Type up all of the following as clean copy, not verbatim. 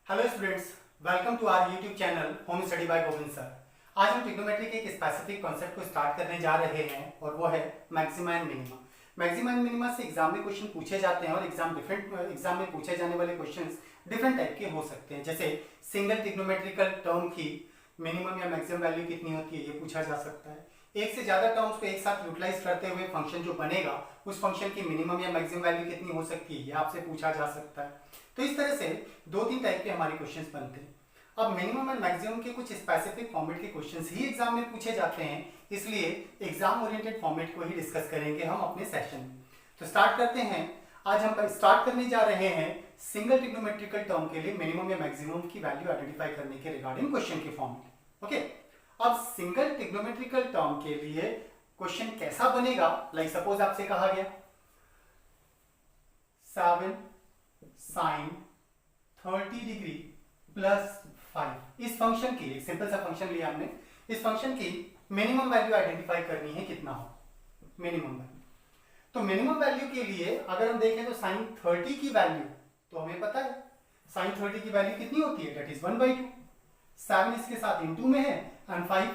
Hello students, welcome to our YouTube channel home study by Govind sir. आज हम trigonometry के एक स्पेसिफिक कॉन्सेप्ट को स्टार्ट करने जा रहे हैं और वो है maxima and minima. Maxima and minima से एग्जाम में क्वेश्चन पूछे जाते हैं और एग्जाम में पूछे जाने वाले क्वेश्चंस डिफरेंट टाइप के हो सकते हैं। जैसे सिंगल ट्रिग्नोमेट्रिकल टर्म की मिनिमम या मैक्सिमम वैल्यू कितनी होती है, ये पूछा जा सकता है। एक से ज्यादा टर्म्स को एक साथ यूटिलाइज करते हुए फंक्शन जो बनेगा उस फंक्शन की मिनिमम या मैक्सिमम वैल्यू कितनी हो सकती है, ये आपसे पूछा जा सकता है। तो इस तरह से दो तीन टाइप के हमारे क्वेश्चंस बनते हैं। अब मिनिमम एंड मैक्सिमम के कुछ स्पेसिफिक फॉर्मेट के क्वेश्चंस ही एग्जाम में पूछे जाते हैं, इसलिए एग्जाम ओरिएंटेड फॉर्मेट को ही डिस्कस करेंगे हम अपने सेशन में। तो स्टार्ट करते हैं। आज हम स्टार्ट करने जा रहे हैं सिंगल ट्रिग्नोमेट्रिकल टर्म के लिए मिनिमम या मैक्सिमम की वैल्यू आइडेंटिफाई करने के रिगार्डिंग क्वेश्चन के फॉर्म में। ओके, अब सिंगल ट्रिग्नोमेट्रिकल टर्म के लिए क्वेश्चन कैसा बनेगा, लाइक सपोज आपसे कहा गया 7 sin 30 डिग्री प्लस 5, इस फंक्शन की एक सिंपल सा फंक्शन लिया हमने, इस फंक्शन की मिनिमम वैल्यू आइडेंटिफाई करनी है, कितना हो मिनिमम वैल्यू। तो मिनिमम वैल्यू के लिए अगर हम देखें तो sin 30 की वैल्यू तो हमें पता है sin 30 की वैल्यू कितनी होती है, दैट इज 1/2। 7 इसके साथ इनटू में है एंड 5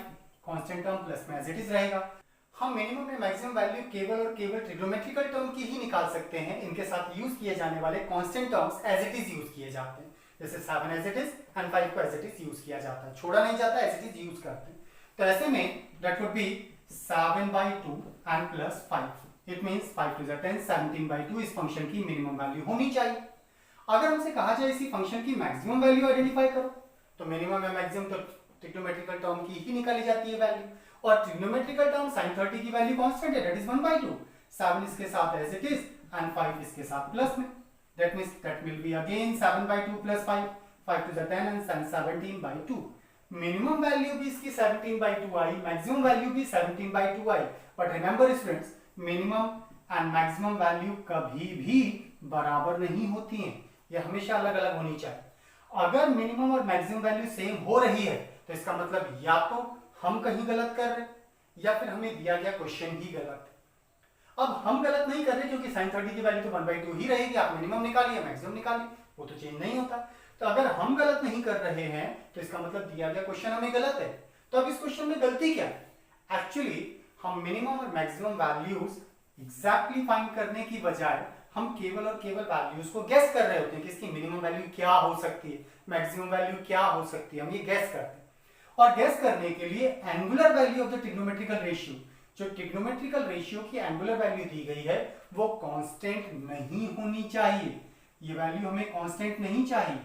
कांस्टेंट टर्म प्लस में एज इट इज रहेगा। हम मिनिमम या मैक्सिमम वैल्यू केवल और केवल ट्रिग्नोमेट्रिकल टर्म की ही निकाल सकते हैं, इनके साथ यूज किए जाने वाले constant terms as it is use किए जाते हैं। जैसे 7 एज इट इज एंड 5 को एज इट इज यूज किया जाता है, छोड़ा नहीं जाता, एज इट इज यूज करते हैं। तो ऐसे में that would be 7/2 and plus 5, it means 5 to 10 17/2 इस फंक्शन की मिनिमम वैल्यू होनी चाहिए। अगर हमसे कहा जाए इसी फंक्शन की मैक्सिमम वैल्यू आइडेंटिफाई करो, तो मिनिमम या मैक्सिमम तो ट्रिग्नोमेट्रिकल टर्म की ही निकाली जाती है वैल्यू, और ट्रिग्नोमेट्रिकल टर्म sin 30 की वैल्यू कांस्टेंट है, दैट इज 1/2। 7 इसके साथ एज इट इज एंड 5 इसके साथ प्लस में, that means that will be again 7/2 plus 5 5 to 10 and 17/2। Minimum value भी इसकी 17/2 आई, मैक्सिमम वैल्यू भी 17/2 आई, but remember students minimum and maximum value कभी भी बराबर नहीं होती हैं, ये हमेशा अलग अलग होनी चाहिए। अगर मिनिमम और मैक्सिमम वैल्यू सेम हो रही है तो इसका मतलब या तो हम कहीं गलत कर रहे हैं या फिर हमें दिया गया क्वेश्चन ही गलत है। अब हम गलत नहीं कर रहे क्योंकि sin 30 की वैल्यू तो 1/2 ही रहेगी, आप मिनिमम निकालिए मैक्सिमम निकालिए, वो तो चेंज नहीं होता। तो अगर हम गलत नहीं कर रहे हैं तो इसका मतलब दिया गया क्वेश्चन हमें गलत है। तो अब इस क्वेश्चन में गलती क्या है? एक्चुअली हम मिनिमम और मैक्सिमम वैल्यूज एग्जैक्टली फाइंड करने की बजाय हम केवल और केवल वैल्यूज को गेस कर रहे होते हैं कि इसकी मिनिमम वैल्यू क्या हो सकती है, मैक्सिमम वैल्यू क्या हो सकती है, हम ये गेस करते हैं। और गेस करने के लिए angular value of the trigonometrical ratio, जो ट्रिग्नोमेट्रिकल रेशियो की एंगुलर वैल्यू दी गई है वो कांस्टेंट नहीं होनी चाहिए। ये वैल्यू हमें कांस्टेंट नहीं चाहिए,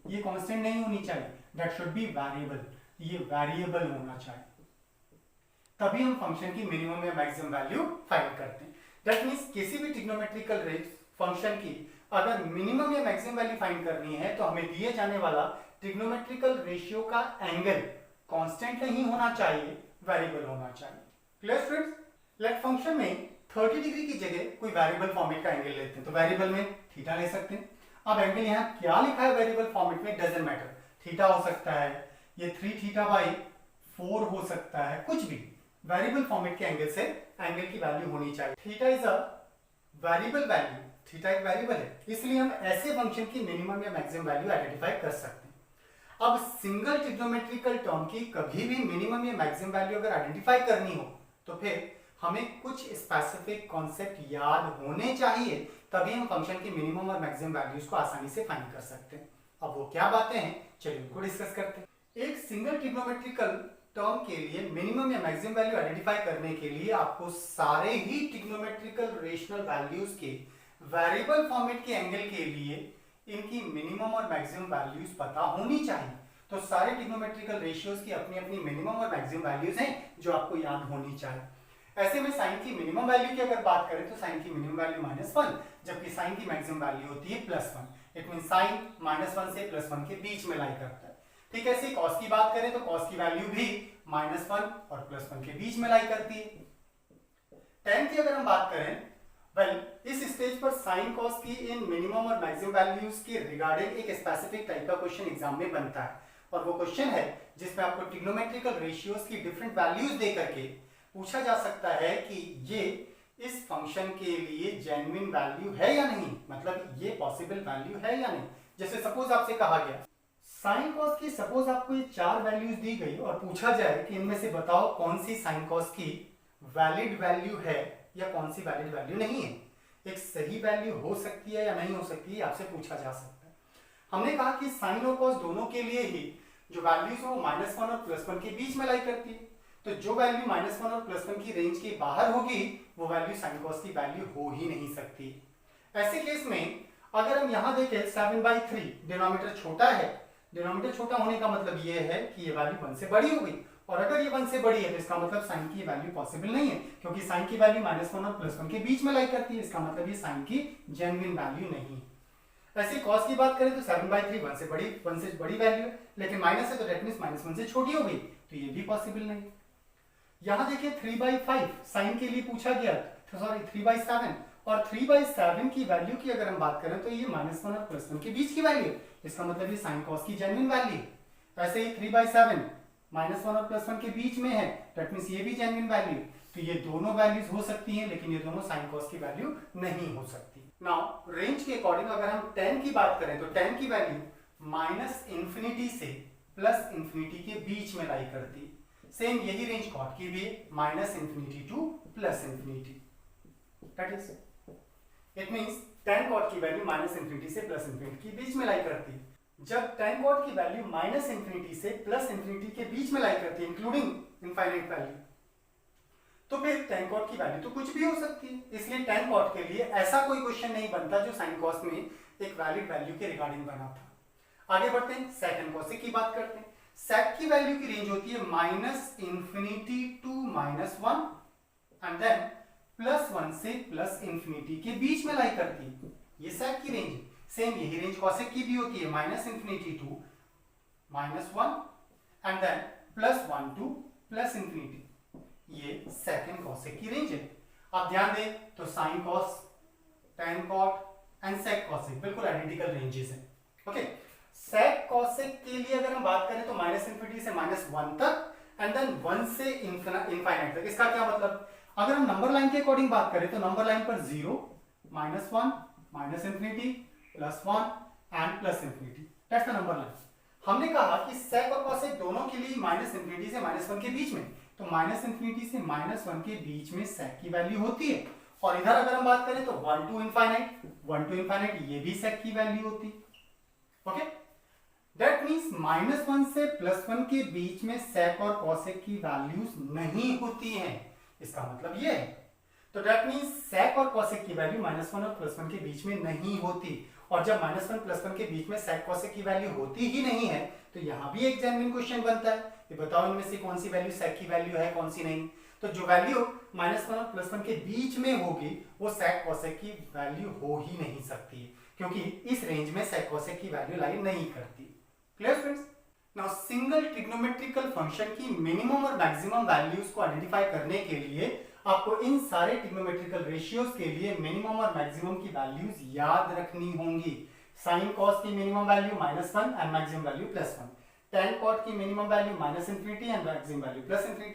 ये कांस्टेंट नहीं होनी चाहिए, दैट शुड बी वेरिएबल, ये वेरिएबल होना चाहिए, तभी हम फंक्शन की मिनिमम या मैक्सिमम वैल्यू फाइंड करते हैं। दैट मींस किसी भी ट्रिग्नोमेट्रिकल फंक्शन की अगर मिनिमम या मैक्सिमम वैल्यू फाइंड करनी है तो हमें दिए जाने वाला ट्रिग्नोमेट्रिकल रेशियो का एंगल कांस्टेंट नहीं होना चाहिए, वेरिएबल होना चाहिए। Clear students? लेट फंक्शन में 30 डिग्री की जगह कोई वेरिएबल फॉर्मेट का एंगल लेते हैं, तो वेरिएबल में थीटा ले सकते हैं। अब एंगल यहाँ क्या लिखा है वेरिएबल फॉर्मेट में डजंट मैटर, थीटा हो सकता है, ये 3θ/4 हो सकता है, कुछ भी वेरिएबल फॉर्मेट के एंगल से एंगल की वैल्यू होनी चाहिए। Theta is a variable value, theta एक वेरिएबल है, इसलिए हम ऐसे फंक्शन की मिनिमम या मैक्सिमम वैल्यू आइडेंटिफाई कर सकते हैं। अब सिंगल ट्रिग्नोमेट्रिकल टर्म की कभी भी मिनिमम या मैक्सिमम वैल्यू अगर आइडेंटिफाई करनी हो तो फिर हमें कुछ स्पेसिफिक कॉन्सेप्ट याद होने चाहिए, तभी हम फंक्शन की मिनिमम और मैक्सिमम वैल्यूज को आसानी से फाइंड कर सकते हैं। अब वो क्या बातें हैं, चलिए उनको डिस्कस करते हैं। एक सिंगल ट्रिग्नोमेट्रिकल टर्म के लिए मिनिमम या मैक्सिमम वैल्यू आइडेंटिफाई करने के लिए आपको सारे ही ट्रिग्नोमेट्रिकल रेशनल वैल्यूज के वेरिएबल फॉर्मेट के एंगल के लिए इनकी मिनिमम और मैक्सिमम वैल्यूज पता होनी चाहिए। तो सारे ट्रिग्नोमेट्रिकल रेशियोज की अपनी अपनी मिनिमम और मैक्सिमम वैल्यूज हैं जो आपको याद होनी चाहिए। ऐसे में साइन की मिनिमम वैल्यू की अगर बात करें तो साइन की मिनिमम वैल्यू -1, जबकि साइन की मैक्सिमम वैल्यू होती है +1। इट मीन साइन -1 से +1 के बीच में लाई करता है। ठीक है, ऐसे कॉस की बात करें तो कॉस की वैल्यू भी -1 और +1 के बीच में लाई करती है। tan की अगर हम बात करें, इस स्टेज पर साइन कॉस की इन मिनिमम और मैक्सिमम वैल्यूज के रिगार्डिंग एक स्पेसिफिक टाइप का क्वेश्चन एग्जाम में बनता है, और वो क्वेश्चन है जिसमें आपको ट्रिग्नोमेट्रिकल रेशियोज की डिफरेंट वैल्यूज दे करके पूछा जा सकता है कि ये इस फंक्शन के लिए जेन्युइन वैल्यू है या नहीं, मतलब ये पॉसिबल वैल्यू है या नहीं। जैसे सपोज आपसे कहा गया साइन कॉस की सपोज आपको ये 4 वैल्यूज दी गई और पूछा जाए कि इनमें से बताओ कौन सी साइन कॉस की वैलिड वैल्यू है या कौन सी वैलिड वैल्यू नहीं है, एक सही वैल्यू हो सकती है या नहीं हो सकती है, आपसे पूछा जा सकता है। हमने कहा कि साइन और कॉस दोनों के लिए ही जो वैल्यूज हो -1 और +1 के बीच में लाई करती है। तो जो वैल्यू -1 और +1 की रेंज के बाहर होगी वो वैल्यू साइन कॉस की वैल्यू हो ही नहीं सकती। ऐसे केस में अगर हम यहाँ देखें 7/3 डिनोमिनेटर छोटा है, डिनोमिनेटर छोटा होने का मतलब ये है कि ये वैल्यू 1 से बड़ी हो गई, और अगर ये 1 से बड़ी है तो इसका मतलब साइन की वैल्यू पॉसिबल नहीं है, क्योंकि साइन की वैल्यू -1 और +1 के बीच में लाई करती है। इसका मतलब ये साइन की जेन्युइन वैल्यू नहीं है। ऐसे कॉस की बात करें तो 7/3 1 से बड़ी वैल्यू है, लेकिन माइनस है तो दैट मींस -1 से छोटी हो गई, तो ये भी पॉसिबल नहीं। यहाँ देखिए 3/5 साइन के लिए पूछा गया, सॉरी 3/7, और 3/7 की वैल्यू की अगर हम बात करें तो ये -1 और +1 के बीच की वैल्यू है, इसका मतलब ये साइन कॉस की जेन्युइन वैल्यू। ऐसे ही 3/7 -1 और +1 के बीच में है, दैट मींस ये भी जेन्युइन वैल्यू। तो ये दोनों वैल्यूज हो सकती हैं, लेकिन ये दोनों साइन कॉस की वैल्यू नहीं हो सकती। नाउ रेंज के अकॉर्डिंग अगर हम tan की बात करें तो tan की वैल्यू -∞ से +∞ के बीच में लाई करती है। सेम यही रेंज कॉट की भी है, -∞ to +∞। That is it means tan cot की वैल्यू -∞ से +∞ के बीच में लाई करती है। जब tan कॉट की वैल्यू -∞ से +∞ के बीच में लाई करती है, इंक्लूडिंग इनफाइनाइट वैल्यू, तो फिर tan कॉट की वैल्यू तो कुछ भी हो सकती है। इसलिए tan कॉट के लिए ऐसा कोई क्वेश्चन नहीं बनता जो साइन कॉस में एक वैलिड वैल्यू के रिगार्डिंग बना था। आगे बढ़ते हैं, sec एंड cosec की बात करते हैं। sec की वैल्यू की रेंज होती है -∞ टू -1 एंड देन +1 से +∞ के बीच में लाई करती है, ये sec की रेंज है। सेम यही रेंज cosec की भी होती है, -∞ टू -1 एंड देन +1 टू +∞। ये sec एंड cosec की रेंज है। आप ध्यान दें तो sin cos, tan cot and sec cosec बिल्कुल आइडेंटिकल रेंजेस हैं। ओके, sec cosec के लिए अगर हम बात करें तो -∞ से -1 तक एंड देन 1 से इनफाइनाइट तक। इसका क्या मतलब, अगर हम नंबर लाइन के अकॉर्डिंग बात करें तो नंबर लाइन पर 0, -1, -∞, +1 and +∞, that's the number line. हमने कहा कि sec और cosec दोनों के लिए -∞ से -1 के बीच में, तो -∞ से -1 के बीच में sec की वैल्यू होती है। और इधर अगर हम बात करें तो 1 टू इनफाइनाइट ये भी sec की वैल्यू होती है। ओके, दैट मींस -1 से +1 के बीच में sec और cosec की वैल्यूज नहीं होती हैं, इसका मतलब ये है। तो दैट मींस sec और cosec की वैल्यू -1 और +1 के बीच में नहीं होती, और जब -1 +1 के बीच में sec cosec की वैल्यू होती ही नहीं है तो यहाँ भी एक जेन्युइन क्वेश्चन बनता है, ये बताओ इनमें से कौन सी वैल्यू sec की वैल्यू है, कौन सी नहीं। तो जो वैल्यू -1 और +1 के बीच में होगी वो sec cosec की वैल्यू हो ही नहीं सकती, क्योंकि इस रेंज में sec cosec की वैल्यू लाई नहीं करती। Clear friends? Now single trigonometrical function की मिनिमम और मैक्सिमम वैल्यूज को आइडेंटिफाई करने के लिए आपको इन सारे ट्रिग्नोमेट्रिकल रेशियोज के लिए मिनिमम और मैक्सिमम की वैल्यूज याद रखनी होंगी। साइन कॉस की minimum value -1 and maximum value +1, tan cot की minimum value -∞ and maximum value +∞,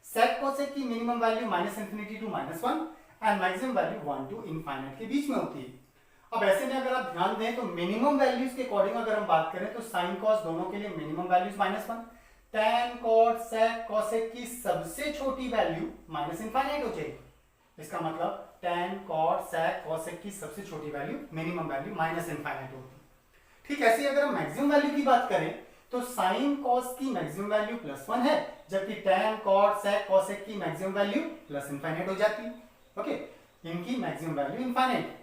sec cosec की minimum value -∞ to -1 and maximum value 1 to infinite के बीच में होती है। अब ऐसे में अगर आप ध्यान दें तो मिनिमम वैल्यूज के अकॉर्डिंग अगर हम बात करें तो साइन कॉस दोनों के लिए minimum values -1, tan cot sec cosec की सबसे छोटी वैल्यू -∞ हो जाएगी, इसका मतलब tan cot sec cosec की सबसे छोटी वैल्यू मिनिमम वैल्यू -∞ होती है। ठीक ऐसे अगर हम मैक्सिमम वैल्यू की बात करें तो साइन कॉस की मैक्सिमम वैल्यू +1 है, जबकि tan cot sec cosec की मैक्सिमम वैल्यू +∞ हो जाती है। ओके, इनकी मैक्सिमम वैल्यू इनफाइनाइट।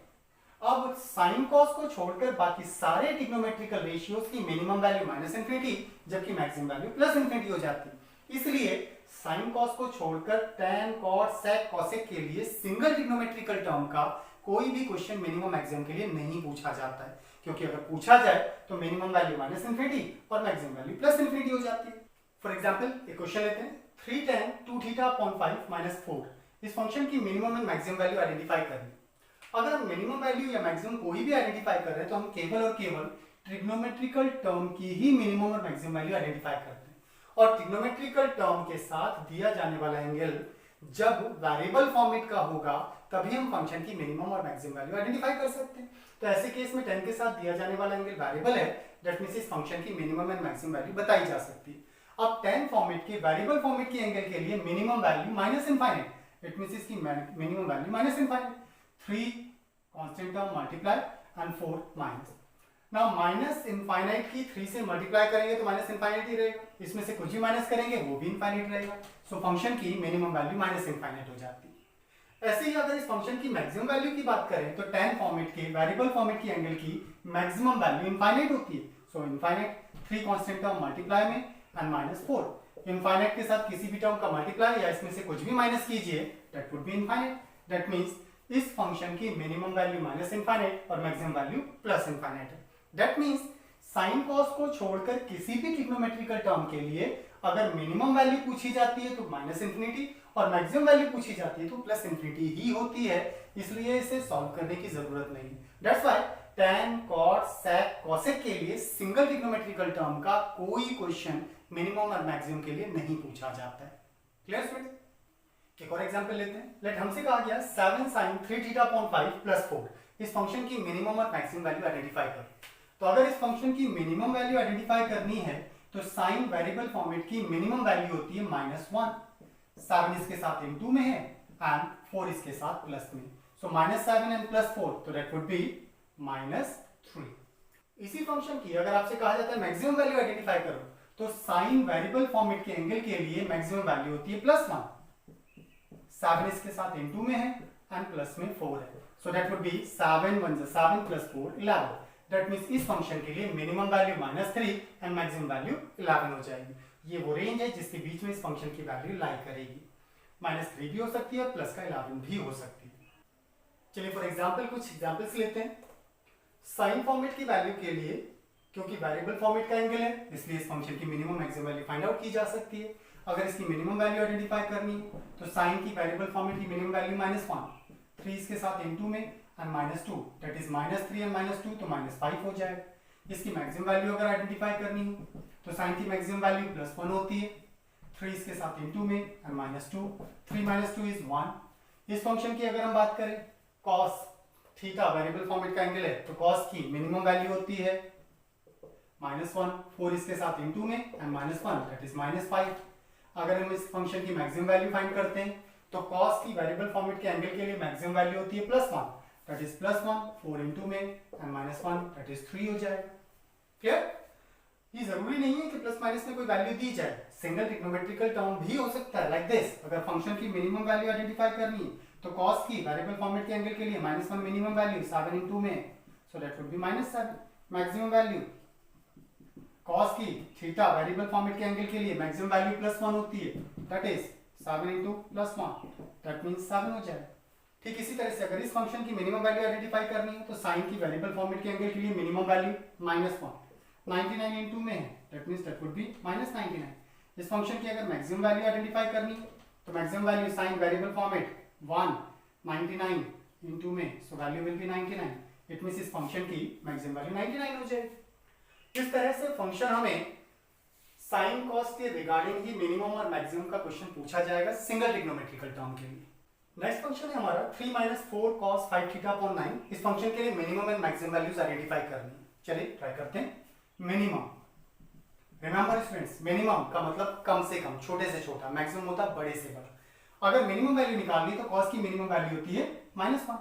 अब साइन कॉस को छोड़कर बाकी सारे ट्रिग्नोमेट्रिकल रेशियोज की मिनिमम वैल्यू -∞, जबकि मैक्सिमम वैल्यू +∞ हो जाती है। इसलिए साइन कॉस को छोड़कर tan cot sec cosec के लिए सिंगल ट्रिग्नोमेट्रिकल टर्म का कोई भी क्वेश्चन मिनिमम मैक्सिमम के लिए नहीं पूछा जाता है, क्योंकि अगर पूछा जाए तो मिनिमम वैल्यू -∞ और मैक्सिमम वैल्यू +∞ हो जाती है। फॉर एग्जांपल एक क्वेश्चन लेते हैं, 3 tan 2θ/5 -4, इस फंक्शन की minimum and maximum value identify करनी। अगर हम मिनिमम वैल्यू या मैक्सिमम कोई भी आइडेंटिफाई कर रहे हैं तो हम केवल और केवल ट्रिग्नोमेट्रिकल टर्म की ही मिनिमम और मैक्सिमम वैल्यू आइडेंटिफाई करते हैं, और ट्रिग्नोमेट्रिकल टर्म के साथ दिया जाने वाला एंगल जब वेरिएबल फॉर्मेट का होगा तभी हम फंक्शन की मिनिमम और मैक्सिमम वैल्यू आइडेंटिफाई कर सकते हैं। तो ऐसे केस में tan के साथ दिया जाने वाला एंगल वेरिएबल है, दैट मींस इस फंक्शन की मिनिमम एंड मैक्सिमम वैल्यू बताई जा सकती है। अब tan फॉर्मेट के वेरिएबल फॉर्मेट के एंगल के लिए minimum value minus infinite, it means इसकी minimum value minus infinite, 3 constant term multiply and 4 minus. Now minus infinite की 3 से मल्टीप्लाई करेंगे तो माइनस इनफाइनाइट ही रहेगा, इसमें से कुछ भी माइनस करेंगे वो भी इनफाइनाइट रहेगा। सो फंक्शन की मिनिमम वैल्यू माइनस इनफाइनाइट हो जाती है। ऐसे ही अगर इस फंक्शन की मैक्सिमम वैल्यू की बात करें तो tan फॉर्मेट के वेरिएबल फॉर्मेट की एंगल की मैक्सिमम वैल्यू इनफाइनाइट होती है। सो इनफाइनाइट 3 कांस्टेंट टर्म मल्टीप्लाई में एंड माइनस 4, इनफाइनाइट के साथ किसी भी टर्म का मल्टीप्लाई या इसमें से कुछ भी माइनस कीजिए that would be infinite. That means इस फंक्शन की मिनिमम वैल्यू माइनस इनफाइनाइट और मैक्सिमम वैल्यू प्लस इनफाइनाइट है। दैट मींस साइन कॉस को छोड़कर किसी भी ट्रिग्नोमेट्रिकल टर्म के लिए अगर मिनिमम वैल्यू पूछी जाती है तो माइनस इंफिनिटी और मैक्सिमम वैल्यू पूछी जाती है तो प्लस इंफिनिटी ही होती है, इसलिए इसे सॉल्व करने की जरूरत नहीं। That's why tan, cot, sec, cosec के लिए सिंगल ट्रिग्नोमेट्रिकल टर्म का कोई क्वेश्चन मिनिमम और मैक्सिमम के लिए नहीं पूछा जाता है। Clear students? एक और एग्जांपल लेते हैं। लेट हमसे कहा गया 7 sin 3 थीटा अपॉन 5 प्लस 4 इस फंक्शन की मिनिमम और मैक्सिमम वैल्यू आइडेंटिफाई करो। तो अगर इस फंक्शन की मिनिमम वैल्यू आइडेंटिफाई करनी है तो साइन वेरिएबल फॉर्मेट की मिनिमम वैल्यू होती है -1, 7 इसके साथ इनटू में है एंड 4 इसके साथ प्लस में। सो -7 एंड +4 तो दैट वुड बी -3। इसी फंक्शन की अगर आपसे कहा जाता है मैक्सिमम वैल्यू आइडेंटिफाई करो तो साइन वेरिएबल फॉर्मेट के एंगल के लिए मैक्सिमम वैल्यू होती है +1, 7 इसके साथ इनटू में है एंड प्लस में 4 है। So that would be 7 1 7 + 4 11। That means इस फंक्शन के लिए minimum value -3 and maximum value 11 हो जाएगी। ये वो रेंज है जिसके बीच में इस फंक्शन की वैल्यू लाई करेगी। -3 भी हो सकती है और प्लस का 11 भी हो सकती है। चलिए फॉर एग्जांपल कुछ एग्जांपल्स लेते हैं। साइन फॉर्मेट की वैल्यू के लिए क्योंकि वेरिएबल फॉर्मेट का एंगल है इसलिए इस फंक्शन की minimum maximum value find out की जा सकती है। अगर इसकी मिनिमम वैल्यू आइडेंटिफाई करनी है तो साइन की वेरिएबल फॉर्मेट की मिनिमम वैल्यू -1, 3 इसके साथ इनटू में एंड -2 दैट इज -3 एंड -2 तो -5 हो जाएगा। इसकी मैक्सिमम वैल्यू अगर आइडेंटिफाई करनी हो तो साइन की मैक्सिमम वैल्यू +1 होती है, 3 इसके साथ इनटू में एंड -2, 3 - 2 इज 1। इस फंक्शन की अगर हम बात करें cos थीटा वेरिएबल फॉर्मेट का एंगल है तो cos की मिनिमम वैल्यू होती है -1, 4 इसके साथ इनटू में एंड -1 दैट इज -5। अगर हम इस फंक्शन की मैक्सिमम वैल्यू फाइंड करते हैं तो cos की वेरिएबल फॉर्मेट के एंगल के लिए मैक्सिमम वैल्यू होती है +1 दैट इज +1, 4 इनटू में एंड -1 दैट इज 3 हो जाएगा। क्लियर? ये जरूरी नहीं है कि प्लस माइनस में कोई वैल्यू दी जाए, सिंगल ट्रिग्नोमेट्रिकल टर्म भी हो सकता है लाइक दिस। अगर फंक्शन की मिनिमम वैल्यू आइडेंटिफाई करनी है तो cos की वेरिएबल फॉर्मेट के एंगल के लिए -1 मिनिमम वैल्यू 7 इनटू में so that would be -7। Maximum value cos की थीटा वेरिएबल फॉर्मेट के एंगल के लिए मैक्सिमम वैल्यू +1 होती है that is 7 into +1 that means 7 हो जाएगा। ठीक इसी तरह से अगर इस फंक्शन की मिनिमम वैल्यू आइडेंटिफाई करनी है तो साइन की वेरिएबल फॉर्मेट के एंगल के लिए मिनिमम वैल्यू -1, 99 इनटू में है that means that would be -99। इस फंक्शन की अगर मैक्सिमम वैल्यू आइडेंटिफाई करनी है तो maximum value sine variable format 1 99 into में so value will be 99। It means इस फंक्शन की मैक्सिमम वैल्यू 99 हो जाएगी। इस तरह से फंक्शन हमें साइन कॉस के रिगार्डिंग ही मिनिमम और मैक्सिमम का क्वेश्चन पूछा जाएगा सिंगल ट्रिग्नोमेट्रिकल टर्म के लिए। नेक्स्ट फंक्शन है हमारा 3 - 4 cos 5 थीटा अपॉन 9। इस फंक्शन के लिए minimum and maximum values identify करनी है। चलिए ट्राई करते हैं। मिनिमम, रिमेंबर स्टूडेंट्स, मिनिमम का मतलब कम से कम, छोटे से छोटा, मैक्सिमम होता है बड़े से बड़ा। अगर मिनिमम वैल्यू निकालनी तो cos की मिनिमम वैल्यू होती है -1,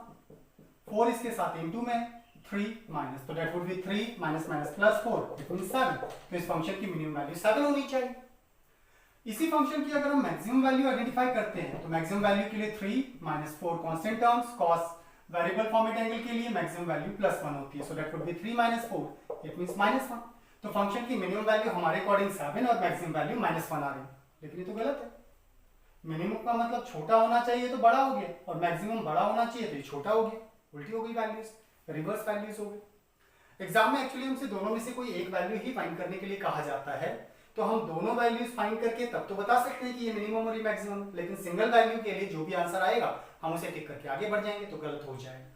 4 इसके साथ इनटू में 3 माइनस तो that would be 3 minus minus plus 4 it means 7। तो इस फंक्शन की मिनिमम वैल्यू 7 होनी चाहिए। इसी फंक्शन की अगर हम मैक्सिमम वैल्यू आइडेंटिफाई करते हैं तो मैक्सिमम वैल्यू के लिए 3 - 4 constant terms, cos variable format angle के लिए मैक्सिमम वैल्यू +1 होती है so that would be 3 - 4 it means -1। तो फंक्शन की मिनिमम वैल्यू हमारे अकॉर्डिंग 7 और मैक्सिमम वैल्यू -1 आ रही है, लेकिन ये तो गलत है। मिनिमम का मतलब छोटा होना चाहिए तो बड़ा हो गया और मैक्सिमम बड़ा होना चाहिए तो ये छोटा हो गया, उल्टी हो गई वैल्यूज, रिवर्स वैल्यूज हो गई। एग्जाम में एक्चुअली हमसे दोनों में से कोई एक वैल्यू ही फाइंड करने के लिए कहा जाता है, तो हम दोनों वैल्यूज फाइंड करके तब तो बता सकते हैं कि ये मिनिमम और ये मैक्सिमम, लेकिन सिंगल वैल्यू के लिए जो भी आंसर आएगा हम उसे टिक करके आगे बढ़ जाएंगे तो गलत हो जाएगा।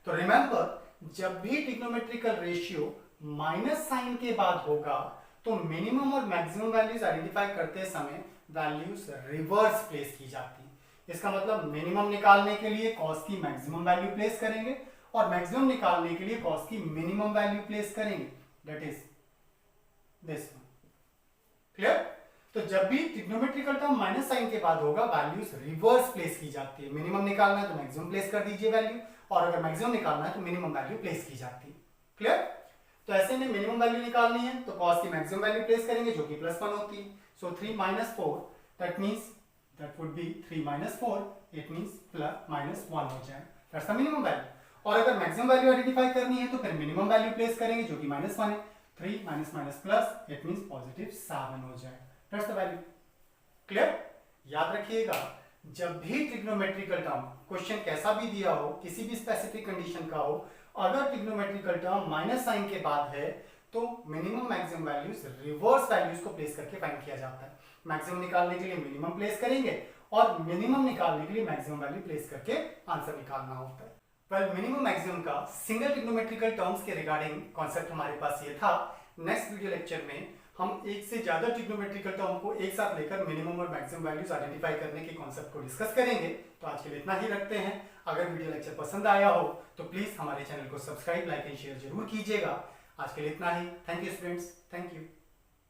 तो रिमेंबर, जब भी ट्रिग्नोमेट्रिकल रेशियो माइनस साइन के बाद होगा तो मिनिमम और मैक्सिमम वैल्यूज आइडेंटिफाई करते समय वैल्यूज रिवर्स प्लेस की जाती है। इसका मतलब मिनिमम निकालने के लिए cos की मैक्सिमम वैल्यू प्लेस करेंगे और मैक्सिमम निकालने के लिए cos की मिनिमम वैल्यू प्लेस करेंगे। That is this one. Clear? तो जब भी ट्रिग्नोमेट्रिकल टर्म माइनस साइन के बाद होगा वैल्यूज रिवर्स प्लेस की जाती है। मिनिमम निकालना है तो मैक्सिमम प्लेस कर दीजिए वैल्यू, और अगर मैक्सिमम निकालना है तो मिनिमम वैल्यू प्लेस की जाती है। क्लियर? तो ऐसे में मिनिमम वैल्यू निकालनी है तो cos की मैक्सिमम वैल्यू प्लेस करेंगे जो कि +1 होती है। सो 3 - 4 that means that would be 3 - 4 it means -1 हो जाए, दैट्स द मिनिमम वैल्यू। और अगर मैक्सिमम वैल्यू आइडेंटिफाई करनी है तो फिर मिनिमम वैल्यू प्लेस करेंगे जो कि -1 है। 3 - प्लस इट मींस +7 हो जाए, दैट्स द वैल्यू। क्लियर? याद रखिएगा जब भी ट्रिग्नोमेट्रिकल टर्म क्वेश्चन कैसा भी दिया हो, किसी भी स्पेसिफिक कंडीशन का हो, अगर ट्रिग्नोमेट्रिकल टर्म माइनस साइन के बाद है तो minimum maximum values reverse values को प्लेस करके फाइंड किया जाता है। मैक्सिमम निकालने के लिए मिनिमम प्लेस करेंगे और मिनिमम निकालने के लिए मैक्सिमम वैल्यू प्लेस करके आंसर निकालना होता है। वेल, मिनिमम मैक्सिमम का सिंगल ट्रिग्नोमेट्रिकल टर्म्स के रिगार्डिंग कॉन्सेप्ट हमारे पास ये था। नेक्स्ट वीडियो लेक्चर में हम एक से ज्यादा ट्रिग्नोमेट्रिकल टर्म को एक साथ लेकर मिनिमम और मैक्सिमम वैल्यूज आइडेंटिफाई करने के कॉन्सेप्ट को डिस्कस करेंगे। तो आज के लिए इतना ही रखते हैं। अगर वीडियो लेक्चर पसंद आया हो तो प्लीज हमारे चैनल को सब्सक्राइब, लाइक एंड शेयर जरूर कीजिएगा। आज के लिए इतना ही। Thank you students, thank you.